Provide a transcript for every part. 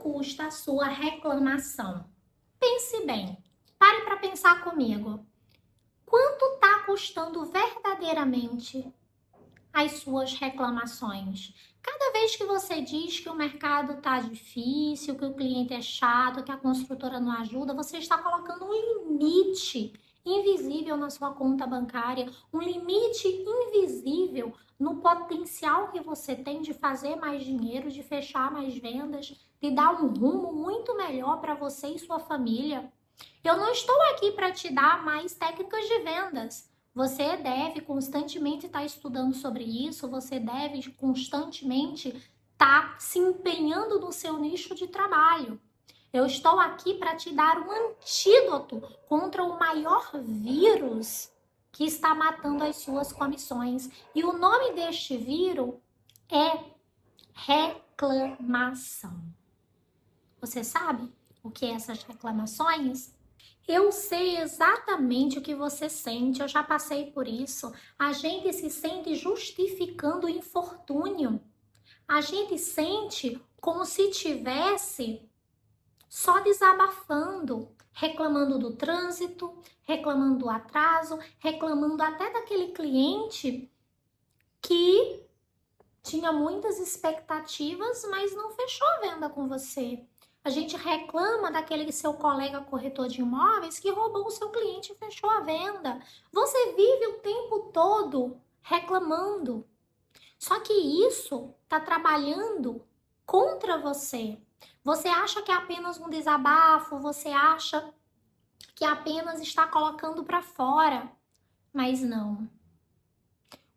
custa a sua reclamação? Pense bem. Pare para pensar comigo. Quanto está custando verdadeiramente as suas reclamações? Cada vez que você diz que o mercado está difícil, que o cliente é chato, que a construtora não ajuda, você está colocando um limite invisível na sua conta bancária, um limite invisível no potencial que você tem de fazer mais dinheiro, de fechar mais vendas, de dar um rumo muito melhor para você e sua família. Eu não estou aqui para te dar mais técnicas de vendas. Você deve constantemente estar estudando sobre isso, você deve constantemente estar se empenhando no seu nicho de trabalho. Eu estou aqui para te dar um antídoto contra o maior vírus que está matando as suas comissões. E o nome deste vírus é reclamação. Você sabe o que é essas reclamações? Eu sei exatamente o que você sente, eu já passei por isso. A gente se sente justificando o infortúnio. A gente sente como se tivesse só desabafando, reclamando do trânsito, reclamando do atraso, reclamando até daquele cliente que tinha muitas expectativas, mas não fechou a venda com você. A gente reclama daquele seu colega corretor de imóveis que roubou o seu cliente e fechou a venda. Você vive o tempo todo reclamando. Só que isso está trabalhando contra você. Você acha que é apenas um desabafo, você acha que apenas está colocando para fora. Mas não.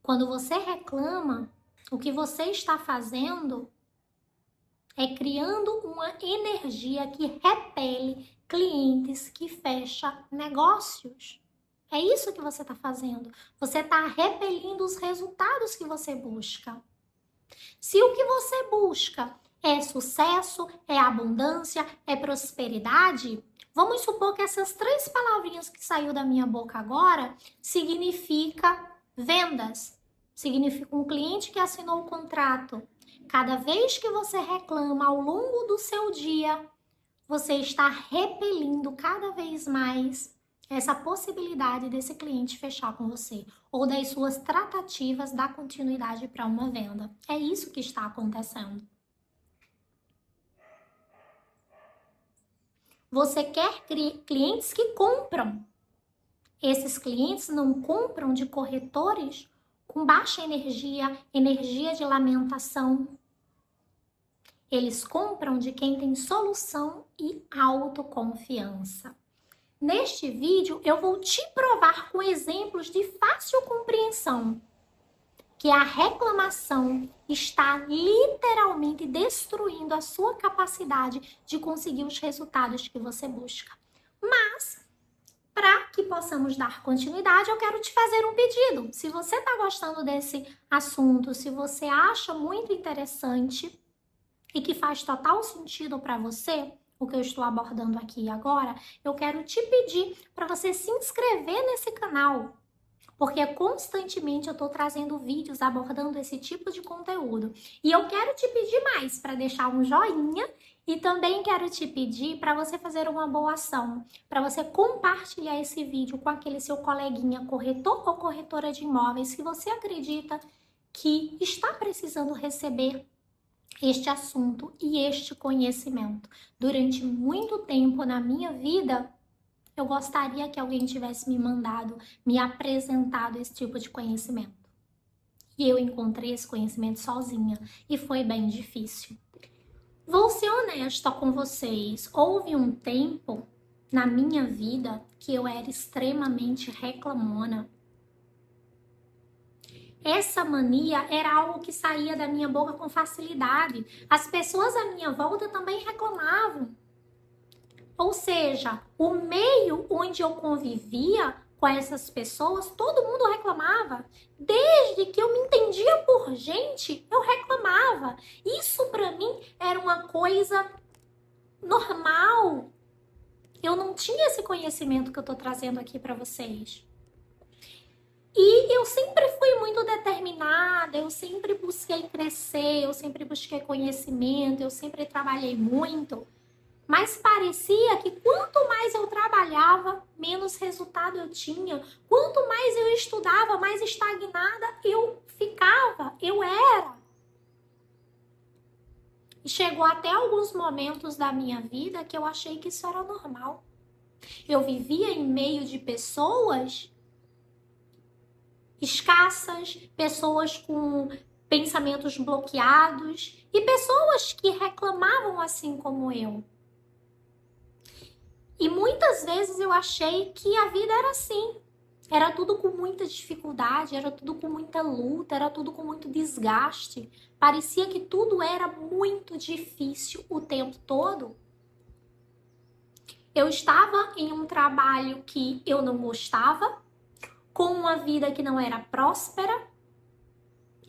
Quando você reclama, o que você está fazendo é criando uma energia que repele clientes, que fecha negócios. É isso que você está fazendo. Você está repelindo os resultados que você busca. Se o que você busca é sucesso, é abundância, é prosperidade, vamos supor que essas 3 palavrinhas que saiu da minha boca agora significa vendas. Significa um cliente que assinou o contrato. Cada vez que você reclama ao longo do seu dia, você está repelindo cada vez mais essa possibilidade desse cliente fechar com você ou das suas tratativas dar continuidade para uma venda. É isso que está acontecendo. Você quer clientes que compram. Esses clientes não compram de corretores com baixa energia, energia de lamentação. Eles compram de quem tem solução e autoconfiança. Neste vídeo, eu vou te provar com exemplos de fácil compreensão que a reclamação está literalmente destruindo a sua capacidade de conseguir os resultados que você busca. Mas, para que possamos dar continuidade, eu quero te fazer um pedido. Se você está gostando desse assunto, se você acha muito interessante e que faz total sentido para você, o que eu estou abordando aqui agora, eu quero te pedir para você se inscrever nesse canal, porque constantemente eu estou trazendo vídeos abordando esse tipo de conteúdo. E eu quero te pedir mais para deixar um joinha e também quero te pedir para você fazer uma boa ação, para você compartilhar esse vídeo com aquele seu coleguinha corretor ou corretora de imóveis que você acredita que está precisando receber este assunto e este conhecimento. Durante muito tempo na minha vida, eu gostaria que alguém tivesse me mandado, me apresentado esse tipo de conhecimento. E eu encontrei esse conhecimento sozinha e foi bem difícil. Vou ser honesta com vocês, houve um tempo na minha vida que eu era extremamente reclamona. Essa mania era algo que saía da minha boca com facilidade. As pessoas à minha volta também reclamavam. Ou seja, o meio onde eu convivia com essas pessoas, todo mundo reclamava. Desde que eu me entendia por gente, eu reclamava. Isso para mim era uma coisa normal. Eu não tinha esse conhecimento que eu tô trazendo aqui para vocês. E eu sempre fui muito determinada, eu sempre busquei crescer, eu sempre busquei conhecimento, eu sempre trabalhei muito. Mas parecia que quanto mais eu trabalhava, menos resultado eu tinha. Quanto mais eu estudava, mais estagnada eu ficava, eu era. E chegou até alguns momentos da minha vida que eu achei que isso era normal. Eu vivia em meio de pessoas escassas, pessoas com pensamentos bloqueados e pessoas que reclamavam assim como eu. E muitas vezes eu achei que a vida era assim. Era tudo com muita dificuldade, era tudo com muita luta, era tudo com muito desgaste. Parecia que tudo era muito difícil o tempo todo. Eu estava em um trabalho que eu não gostava, com uma vida que não era próspera,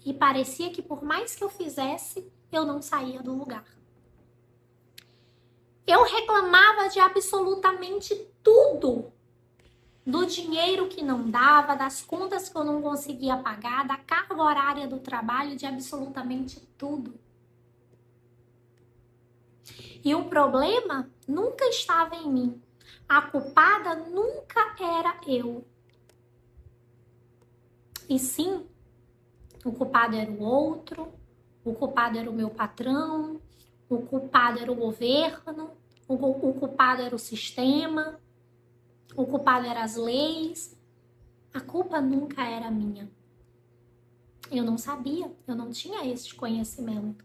e parecia que por mais que eu fizesse, eu não saía do lugar. Eu reclamava de absolutamente tudo. Do dinheiro que não dava, das contas que eu não conseguia pagar, da carga horária do trabalho, de absolutamente tudo. E o problema nunca estava em mim. A culpada nunca era eu. E sim, o culpado era o outro, o culpado era o meu patrão, o culpado era o governo, o culpado era o sistema, o culpado eram as leis. A culpa nunca era minha. Eu não sabia, eu não tinha esse conhecimento.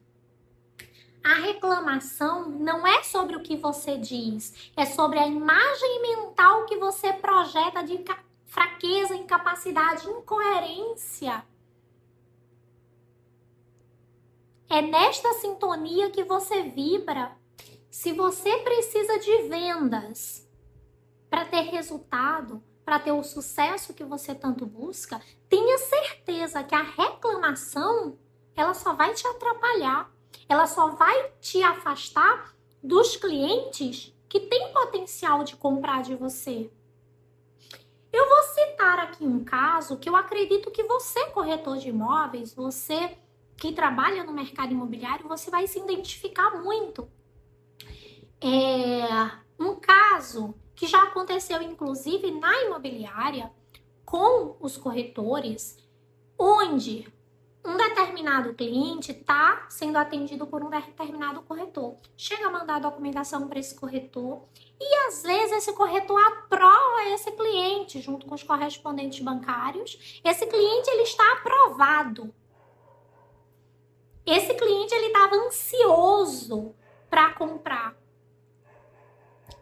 A reclamação não é sobre o que você diz, é sobre a imagem mental que você projeta de fraqueza, incapacidade, incoerência. É nesta sintonia que você vibra. Se você precisa de vendas para ter resultado, para ter o sucesso que você tanto busca, tenha certeza que a reclamação, ela só vai te atrapalhar. Ela só vai te afastar dos clientes que têm potencial de comprar de você. Eu vou citar aqui um caso que eu acredito que você, corretor de imóveis, você que trabalha no mercado imobiliário, você vai se identificar muito. Um caso que já aconteceu, inclusive, na imobiliária, com os corretores, onde um determinado cliente está sendo atendido por um determinado corretor. Chega a mandar a documentação para esse corretor e, às vezes, esse corretor aprova esse cliente junto com os correspondentes bancários. Esse cliente, ele está aprovado. Esse cliente, ele estava ansioso para comprar.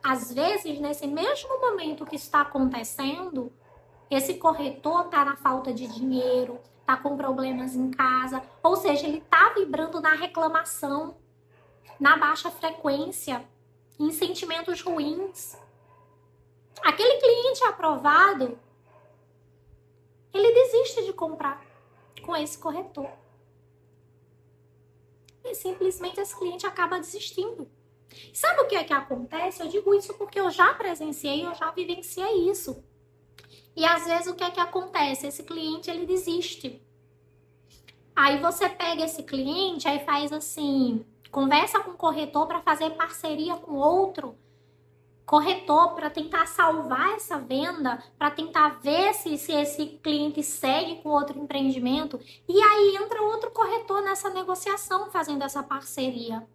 Às vezes, nesse mesmo momento que está acontecendo, esse corretor está na falta de dinheiro, está com problemas em casa, ou seja, ele está vibrando na reclamação, na baixa frequência, em sentimentos ruins. Aquele cliente aprovado, ele desiste de comprar com esse corretor. E simplesmente esse cliente acaba desistindo. Sabe o que é que acontece? Eu digo isso porque eu já presenciei, eu já vivenciei isso. E às vezes o que é que acontece? Esse cliente, ele desiste. Aí você pega esse cliente, aí faz assim, conversa com o corretor para fazer parceria com outro corretor para tentar salvar essa venda, para tentar ver se esse cliente segue com outro empreendimento. E aí entra outro corretor nessa negociação, fazendo essa parceria.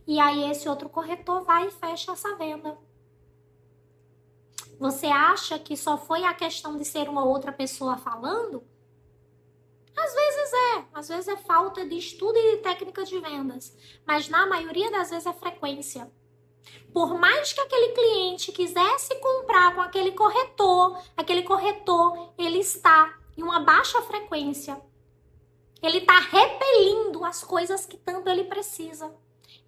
E aí esse outro corretor vai e fecha essa venda. Você acha que só foi a questão de ser uma outra pessoa falando? Às vezes é falta de estudo e de técnica de vendas, mas na maioria das vezes é frequência. Por mais que aquele cliente quisesse comprar com aquele corretor, ele está em uma baixa frequência. Ele está repelindo as coisas que tanto ele precisa.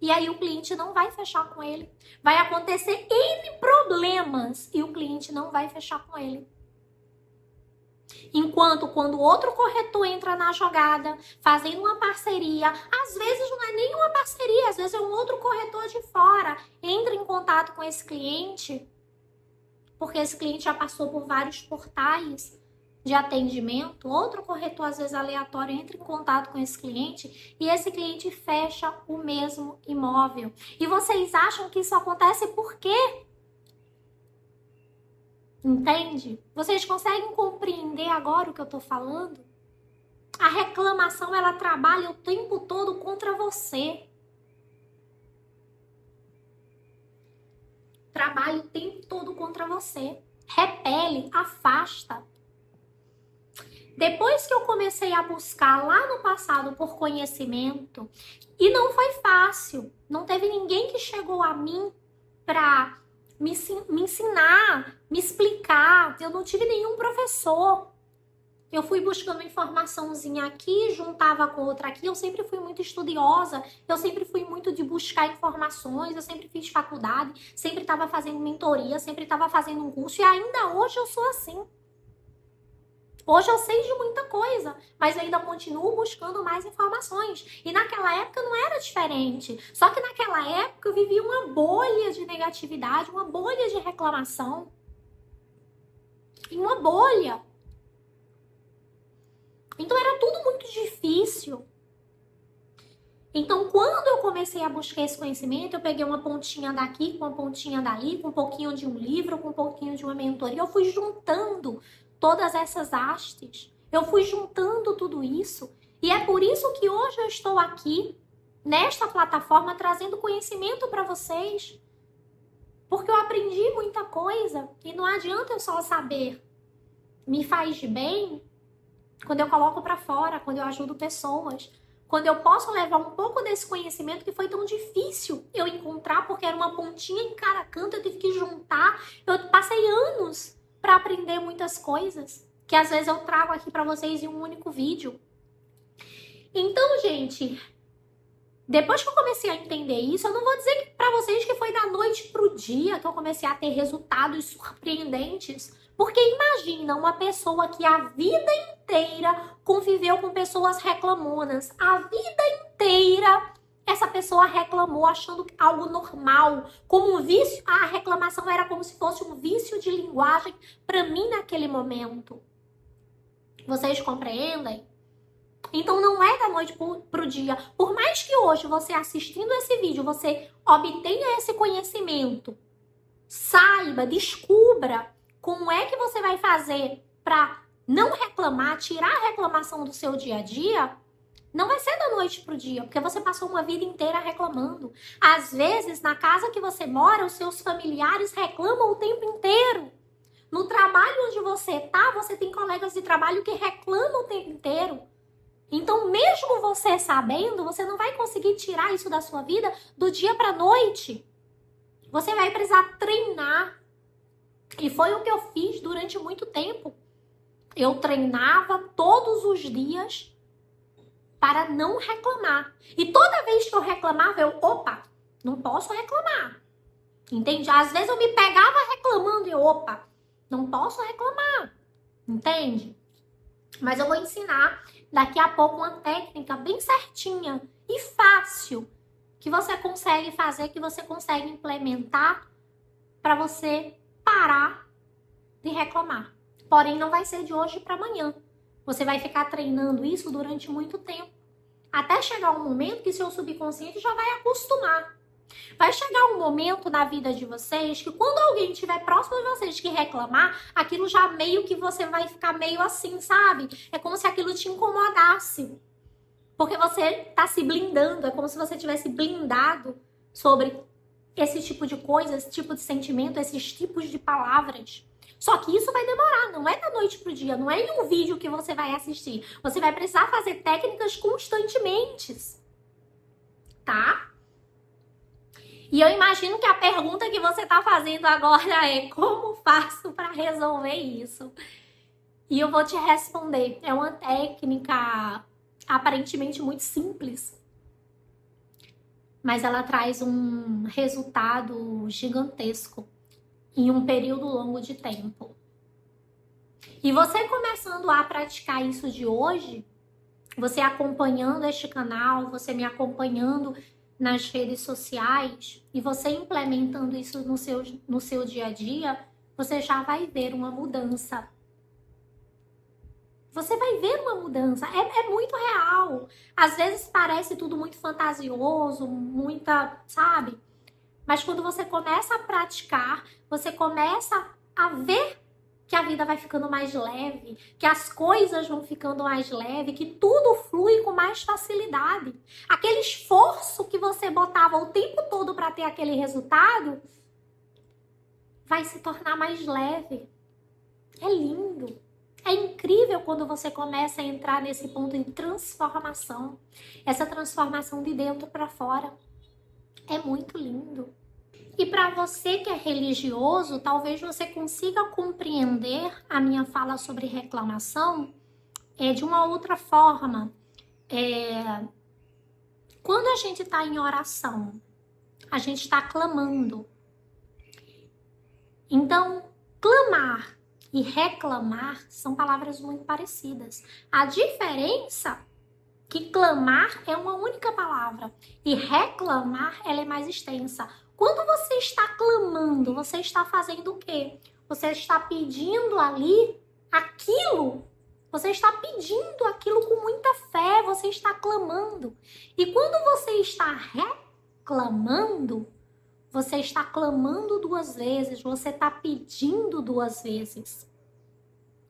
E aí o cliente não vai fechar com ele. Vai acontecer N problemas e o cliente não vai fechar com ele. Enquanto quando outro corretor entra na jogada, fazendo uma parceria, às vezes não é nem uma parceria, às vezes é um outro corretor de fora, entra em contato com esse cliente, porque esse cliente já passou por vários portais, de atendimento, outro corretor, às vezes aleatório, entra em contato com esse cliente e esse cliente fecha o mesmo imóvel. E vocês acham que isso acontece por quê? Entende? Vocês conseguem compreender agora o que eu tô falando? A reclamação, ela trabalha o tempo todo contra você. Trabalha o tempo todo contra você. Repele, afasta. Depois que eu comecei a buscar lá no passado por conhecimento, e não foi fácil, não teve ninguém que chegou a mim para me ensinar, me explicar, eu não tive nenhum professor. Eu fui buscando uma informaçãozinha aqui, juntava com outra aqui. Eu sempre fui muito estudiosa, eu sempre fui muito de buscar informações, eu sempre fiz faculdade, sempre estava fazendo mentoria, sempre estava fazendo um curso e ainda hoje eu sou assim. Hoje eu sei de muita coisa, mas eu ainda continuo buscando mais informações. E naquela época não era diferente. Só que naquela época eu vivia uma bolha de negatividade, uma bolha de reclamação. E uma bolha. Então era tudo muito difícil. Então quando eu comecei a buscar esse conhecimento, eu peguei uma pontinha daqui, com uma pontinha dali, com um pouquinho de um livro, com um pouquinho de uma mentoria. Eu fui juntando todas essas hastes. Eu fui juntando tudo isso. E é por isso que hoje eu estou aqui, nesta plataforma, trazendo conhecimento para vocês. Porque eu aprendi muita coisa. E não adianta eu só saber. Me faz bem quando eu coloco para fora, quando eu ajudo pessoas. Quando eu posso levar um pouco desse conhecimento que foi tão difícil eu encontrar, porque era uma pontinha em cada canto, eu tive que juntar. Eu passei anos para aprender muitas coisas, que às vezes eu trago aqui para vocês em um único vídeo. Então, gente, depois que eu comecei a entender isso, eu não vou dizer para vocês que foi da noite pro dia que eu comecei a ter resultados surpreendentes, porque imagina uma pessoa que a vida inteira conviveu com pessoas reclamonas, a vida inteira essa pessoa reclamou achando algo normal, como um vício. A reclamação era como se fosse um vício de linguagem para mim naquele momento. Vocês compreendem? Então não é da noite pro dia. Por mais que hoje você assistindo esse vídeo, você obtenha esse conhecimento, saiba, descubra como é que você vai fazer para não reclamar, tirar a reclamação do seu dia a dia. Não vai ser da noite pro dia, porque você passou uma vida inteira reclamando. Às vezes, na casa que você mora, os seus familiares reclamam o tempo inteiro. No trabalho onde você tá, você tem colegas de trabalho que reclamam o tempo inteiro. Então, mesmo você sabendo, você não vai conseguir tirar isso da sua vida do dia pra noite. Você vai precisar treinar. E foi o que eu fiz durante muito tempo. Eu treinava todos os dias para não reclamar. E toda vez que eu reclamava, opa, não posso reclamar. Entende? Às vezes eu me pegava reclamando e opa, não posso reclamar. Entende? Mas eu vou ensinar daqui a pouco uma técnica bem certinha e fácil que você consegue fazer, que você consegue implementar para você parar de reclamar. Porém, não vai ser de hoje para amanhã. Você vai ficar treinando isso durante muito tempo. Até chegar um momento que seu subconsciente já vai acostumar. Vai chegar um momento na vida de vocês que quando alguém estiver próximo de vocês que reclamar, aquilo já meio que você vai ficar meio assim, sabe? É como se aquilo te incomodasse. Porque você tá se blindando, é como se você tivesse blindado sobre esse tipo de coisa, esse tipo de sentimento, esses tipos de palavras. Só que isso vai demorar, não é da noite pro dia, não é em um vídeo que você vai assistir. Você vai precisar fazer técnicas constantemente, tá? E eu imagino que a pergunta que você tá fazendo agora é: como faço para resolver isso? E eu vou te responder. É uma técnica aparentemente muito simples, mas ela traz um resultado gigantesco em um período longo de tempo. E você começando a praticar isso de hoje, você acompanhando este canal, você me acompanhando nas redes sociais e você implementando isso no seu dia a dia, você já vai ver uma mudança. Você vai ver uma mudança. É muito real. Às vezes parece tudo muito fantasioso, muita, sabe? Mas quando você começa a praticar, você começa a ver que a vida vai ficando mais leve, que as coisas vão ficando mais leve, que tudo flui com mais facilidade. Aquele esforço que você botava o tempo todo para ter aquele resultado vai se tornar mais leve. É lindo. É incrível quando você começa a entrar nesse ponto de transformação. Essa transformação de dentro para fora. É muito lindo. E para você que é religioso, talvez você consiga compreender a minha fala sobre reclamação de uma outra forma. Quando a gente está em oração, a gente está clamando. Então, clamar e reclamar são palavras muito parecidas. A diferença é que clamar é uma única palavra e reclamar ela é mais extensa. Quando você está clamando, você está fazendo o quê? Você está pedindo ali aquilo. Você está pedindo aquilo com muita fé, você está clamando. E quando você está reclamando, você está clamando 2 vezes, você está pedindo 2 vezes.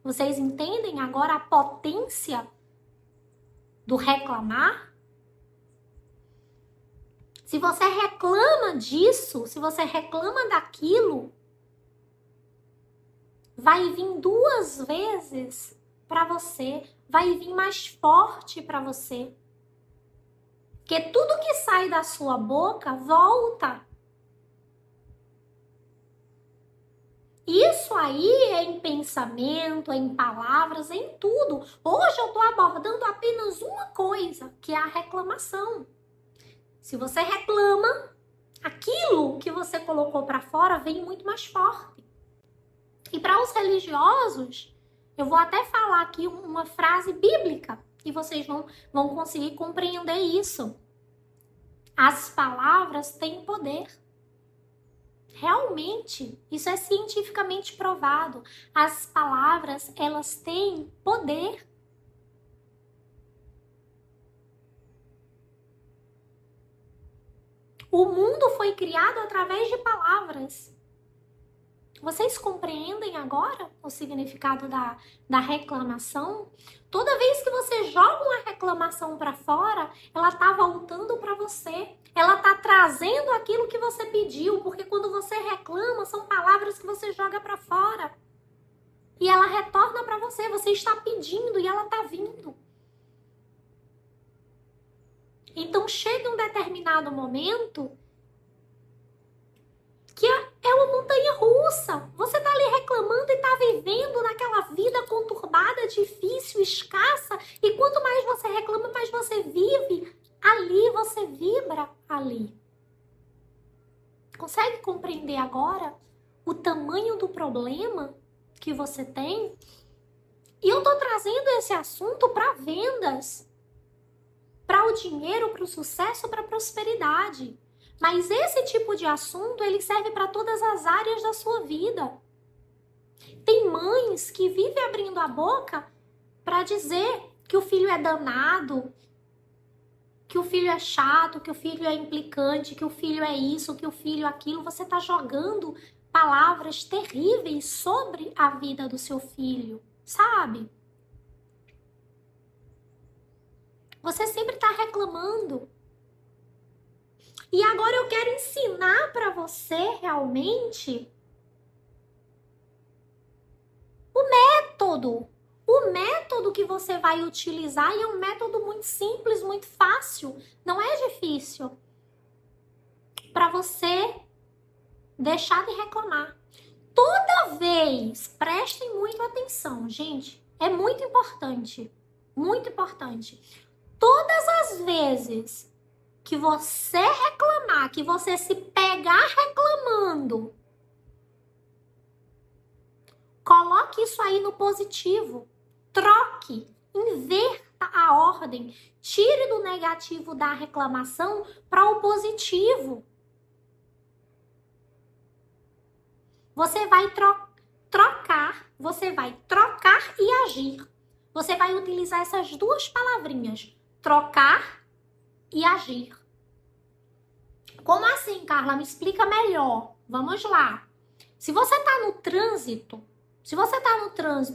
Vocês entendem agora a potência do reclamar? Se você reclama disso, se você reclama daquilo, vai vir 2 vezes para você, vai vir mais forte para você. Porque tudo que sai da sua boca volta. Isso aí é em pensamento, é em palavras, é em tudo. Hoje eu estou abordando apenas uma coisa, que é a reclamação. Se você reclama, aquilo que você colocou para fora vem muito mais forte. E para os religiosos, eu vou até falar aqui uma frase bíblica e vocês vão conseguir compreender isso. As palavras têm poder. Realmente, isso é cientificamente provado. As palavras, elas têm poder. O mundo foi criado através de palavras. Vocês compreendem agora o significado da reclamação? Toda vez que você joga uma reclamação para fora, ela está voltando para você. Ela está trazendo aquilo que você pediu, porque quando você reclama, são palavras que você joga para fora. E ela retorna para você, você está pedindo e ela está vindo. Então chega um determinado momento que é uma montanha russa. Você tá ali reclamando e tá vivendo naquela vida conturbada, difícil, escassa. E quanto mais você reclama, mais você vive ali, você vibra ali. Consegue compreender agora o tamanho do problema que você tem? E eu tô trazendo esse assunto para vendas, para o dinheiro, para o sucesso, para a prosperidade. Mas esse tipo de assunto, ele serve para todas as áreas da sua vida. Tem mães que vivem abrindo a boca para dizer que o filho é danado, que o filho é chato, que o filho é implicante, que o filho é isso, que o filho é aquilo. Você está jogando palavras terríveis sobre a vida do seu filho, sabe? Você sempre está reclamando. E agora eu quero ensinar para você realmente o método que você vai utilizar, e é um método muito simples, muito fácil, não é difícil, para você deixar de reclamar. Toda vez, prestem muito atenção, gente, é muito importante, todas as vezes que você reclamar, que você se pegar reclamando, coloque isso aí no positivo. Troque, inverta a ordem. Tire do negativo da reclamação para o positivo. Você vai trocar e agir. você vai utilizar essas duas palavrinhas, trocar e agir. Como assim, Carla? Me explica melhor. Vamos lá. Se você está no trânsito,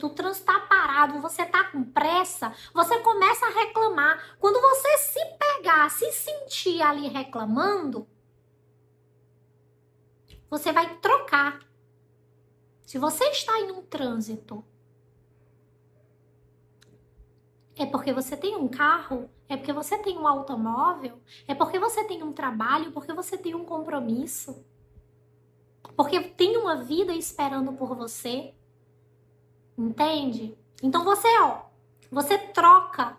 o trânsito está parado, você está com pressa, você começa a reclamar. Quando você se sentir ali reclamando, você vai trocar. Se você está em um trânsito, é porque você tem um carro, é porque você tem um automóvel, é porque você tem um trabalho, porque você tem um compromisso, porque tem uma vida esperando por você. Entende? Então você troca.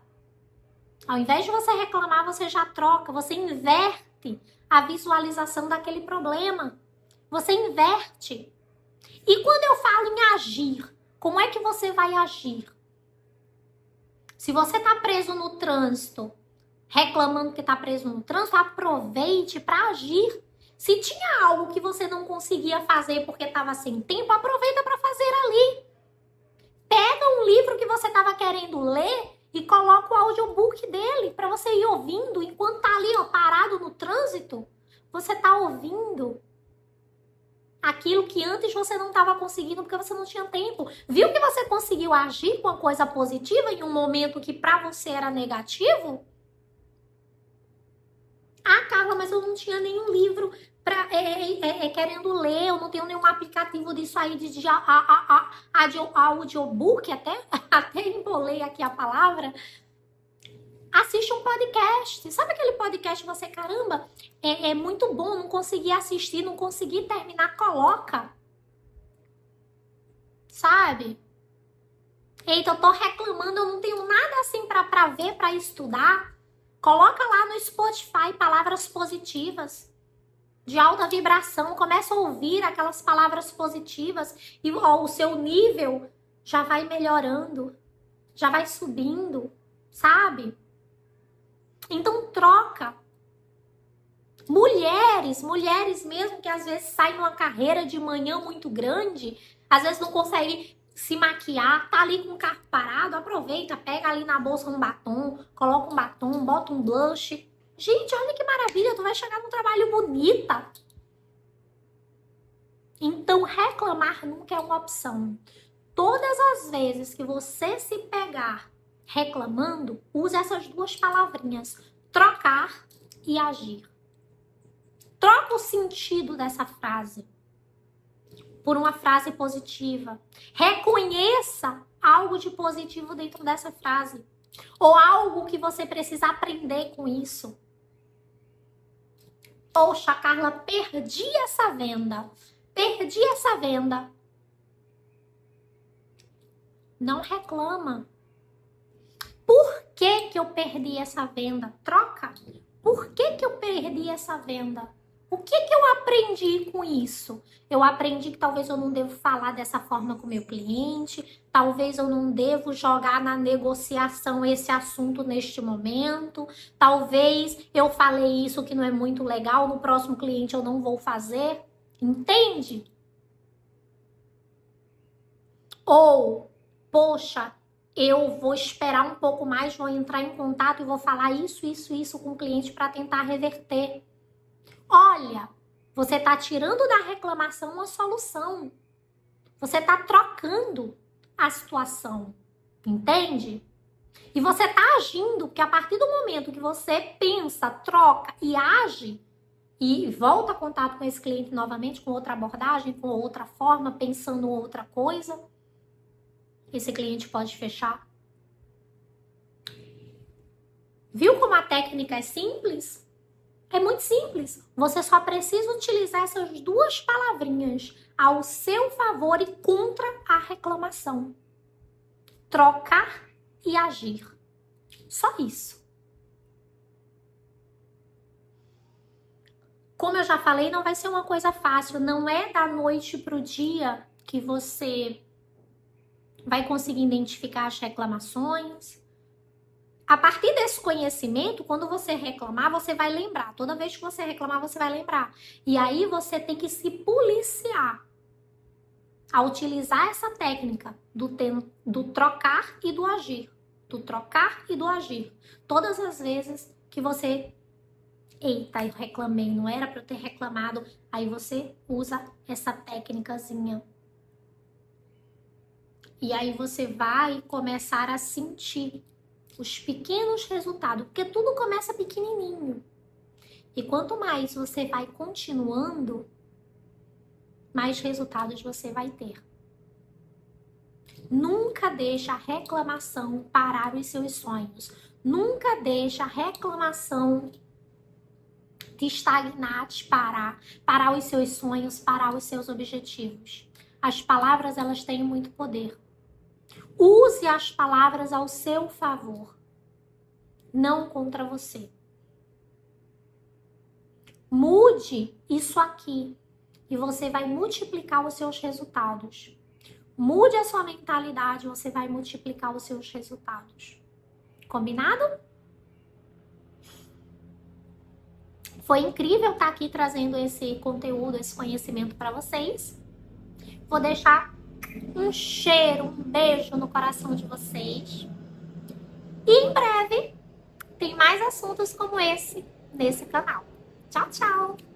Ao invés de você reclamar, você já troca, você inverte a visualização daquele problema. Você inverte. E quando eu falo em agir, como é que você vai agir? Se você está preso no trânsito, reclamando que está preso no trânsito, aproveite para agir. Se tinha algo que você não conseguia fazer porque estava sem tempo, aproveita para fazer ali. Pega um livro que você estava querendo ler e coloca o audiobook dele para você ir ouvindo enquanto tá ali, ó, parado no trânsito. Você tá ouvindo aquilo que antes você não estava conseguindo porque você não tinha tempo. Viu que você conseguiu agir com uma coisa positiva em um momento que para você era negativo? Ah, Carla, mas eu não tinha nenhum livro querendo ler, eu não tenho nenhum aplicativo disso aí de audiobook, até embolei aqui a palavra. Assiste um podcast. Sabe aquele podcast que você, caramba, é muito bom, não consegui assistir, não consegui terminar, coloca. Sabe? Eita, eu tô reclamando, eu não tenho nada assim pra ver, pra estudar. Coloca lá no Spotify palavras positivas, de alta vibração. Começa a ouvir aquelas palavras positivas e ó, o seu nível já vai melhorando, já vai subindo, sabe? Então troca. Mulheres mesmo que às vezes saem numa carreira de manhã muito grande, às vezes não consegue se maquiar, tá ali com o carro parado, aproveita, pega ali na bolsa um batom, coloca um batom, bota um blush. Gente, olha que maravilha, tu vai chegar num trabalho bonita. Então, reclamar nunca é uma opção. Todas as vezes que você se pegar reclamando, use essas duas palavrinhas, trocar e agir. Troca o sentido dessa frase por uma frase positiva. Reconheça algo de positivo dentro dessa frase. Ou algo que você precisa aprender com isso. Poxa, Carla, perdi essa venda. Perdi essa venda. Não reclama. Por que eu perdi essa venda? Troca. Por que eu perdi essa venda? O que eu aprendi com isso? Eu aprendi que talvez eu não devo falar dessa forma com o meu cliente, talvez eu não devo jogar na negociação esse assunto neste momento, talvez eu falei isso que não é muito legal, no próximo cliente eu não vou fazer. Entende? Ou, poxa, eu vou esperar um pouco mais, vou entrar em contato e vou falar isso com o cliente para tentar reverter. Olha, você está tirando da reclamação uma solução. Você está trocando a situação, entende? E você está agindo, porque a partir do momento que você pensa, troca e age, e volta a contato com esse cliente novamente, com outra abordagem, com outra forma, pensando outra coisa, esse cliente pode fechar. Viu como a técnica é simples? É muito simples. Você só precisa utilizar essas duas palavrinhas ao seu favor e contra a reclamação. Trocar e agir. Só isso. Como eu já falei, não vai ser uma coisa fácil. Não é da noite para o dia que você vai conseguir identificar as reclamações. A partir desse conhecimento, quando você reclamar, você vai lembrar. Toda vez que você reclamar, você vai lembrar. E aí você tem que se policiar. a utilizar essa técnica do trocar e do agir. Do trocar e do agir. Todas as vezes que você... Eita, eu reclamei, não era para eu ter reclamado. Aí você usa essa técnicazinha. E aí você vai começar a sentir os pequenos resultados. Porque tudo começa pequenininho. E quanto mais você vai continuando, mais resultados você vai ter. Nunca deixa a reclamação parar os seus sonhos. Nunca deixa a reclamação te estagnar, te parar os seus sonhos, parar os seus objetivos. As palavras, elas têm muito poder. Use as palavras ao seu favor, não contra você. Mude isso aqui e você vai multiplicar os seus resultados. Mude a sua mentalidade, você vai multiplicar os seus resultados. Combinado? Foi incrível estar aqui trazendo esse conteúdo, esse conhecimento para vocês. Vou deixar um cheiro, um beijo no coração de vocês. E em breve tem mais assuntos como esse nesse canal. Tchau, tchau!